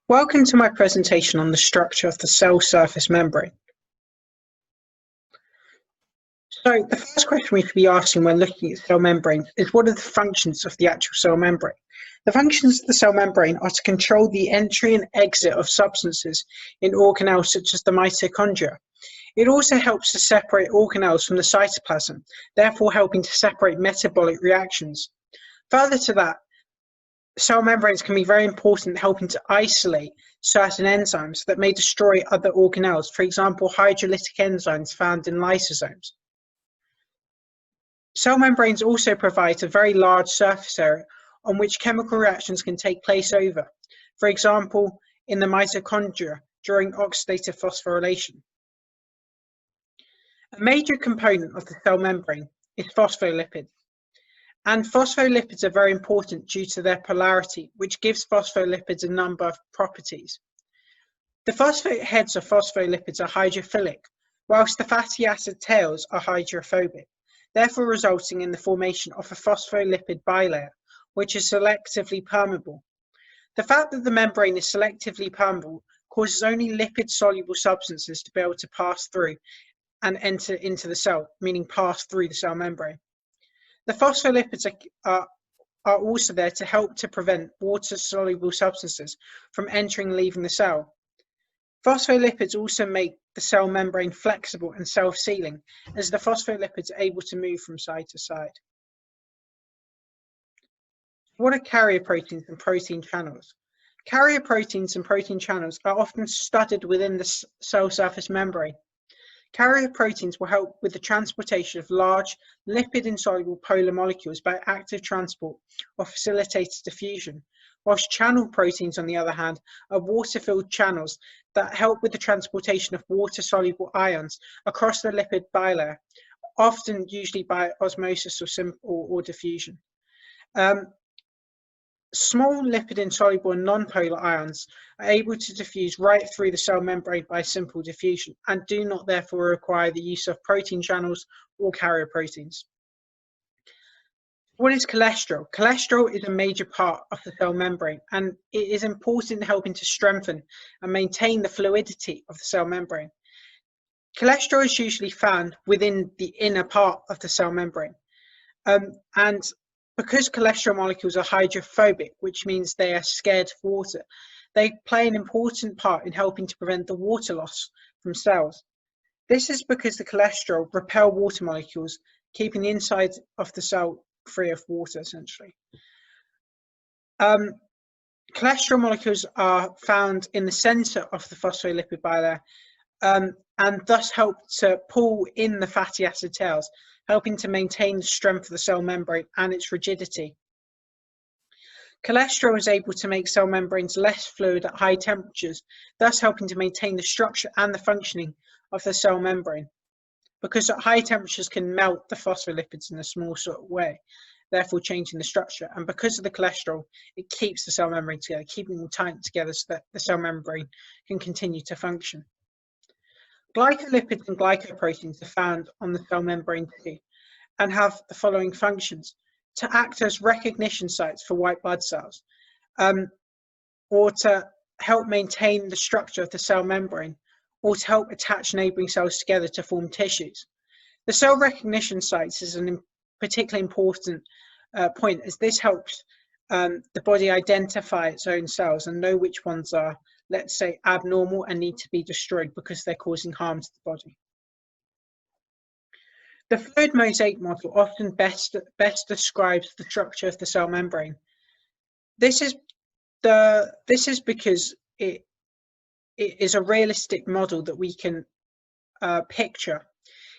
Welcome to my presentation on the structure of the cell surface membrane. So the first question we should be asking when looking at cell membranes is, what are the functions of the actual cell membrane? The functions of the cell membrane are to control the entry and exit of substances in organelles such as the mitochondria. It also helps to separate organelles from the cytoplasm, therefore helping to separate metabolic reactions. Further to that, cell membranes can be very important in helping to isolate certain enzymes that may destroy other organelles, for example, hydrolytic enzymes found in lysosomes. Cell membranes also provide a very large surface area on which chemical reactions can take place over, for example, in the mitochondria during oxidative phosphorylation. A major component of the cell membrane is phospholipids. And phospholipids are very important due to their polarity, which gives phospholipids a number of properties. The phosphate heads of phospholipids are hydrophilic, whilst the fatty acid tails are hydrophobic, therefore resulting in the formation of a phospholipid bilayer, which is selectively permeable. The fact that the membrane is selectively permeable causes only lipid-soluble substances to be able to pass through and enter into the cell, meaning pass through the cell membrane. The phospholipids are also there to help to prevent water-soluble substances from entering and leaving the cell. Phospholipids also make the cell membrane flexible and self-sealing, as the phospholipids are able to move from side to side. What are carrier proteins and protein channels? Carrier proteins and protein channels are often studied within the cell surface membrane. Carrier proteins will help with the transportation of large lipid-insoluble polar molecules by active transport or facilitated diffusion, whilst channel proteins, on the other hand, are water-filled channels that help with the transportation of water-soluble ions across the lipid bilayer, often usually by osmosis or diffusion. Small lipid-insoluble and non-polar ions are able to diffuse right through the cell membrane by simple diffusion and do not therefore require the use of protein channels or carrier proteins. What is cholesterol? Cholesterol is a major part of the cell membrane, and it is important in helping to strengthen and maintain the fluidity of the cell membrane. Cholesterol is usually found within the inner part of the cell membrane, and because cholesterol molecules are hydrophobic, which means they are scared of water, they play an important part in helping to prevent the water loss from cells. This is because the cholesterol repel water molecules, keeping the inside of the cell free of water, essentially. Cholesterol molecules are found in the center of the phospholipid bilayer, and thus help to pull in the fatty acid tails, helping to maintain the strength of the cell membrane and its rigidity. Cholesterol is able to make cell membranes less fluid at high temperatures, thus helping to maintain the structure and the functioning of the cell membrane, because at high temperatures can melt the phospholipids in a small sort of way, therefore changing the structure. And because of the cholesterol, it keeps the cell membrane together, keeping them tight together so that the cell membrane can continue to function. Glycolipids and glycoproteins are found on the cell membrane too, and have the following functions: to act as recognition sites for white blood cells, or to help maintain the structure of the cell membrane, or to help attach neighboring cells together to form tissues. The cell recognition sites is a particularly important point, as this helps the body identify its own cells and know which ones are, let's say, abnormal and need to be destroyed because they're causing harm to the body. The fluid mosaic model often best describes the structure of the cell membrane. This is because it is a realistic model that we can picture.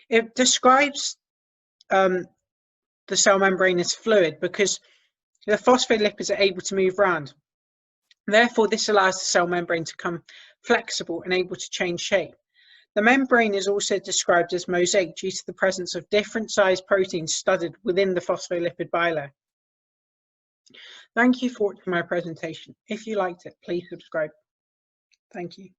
It describes the cell membrane as fluid because the phospholipids are able to move around. Therefore, this allows the cell membrane to become flexible and able to change shape. The membrane is also described as mosaic due to the presence of different sized proteins studied within the phospholipid bilayer. Thank you for watching my presentation. If you liked it, please subscribe. Thank you.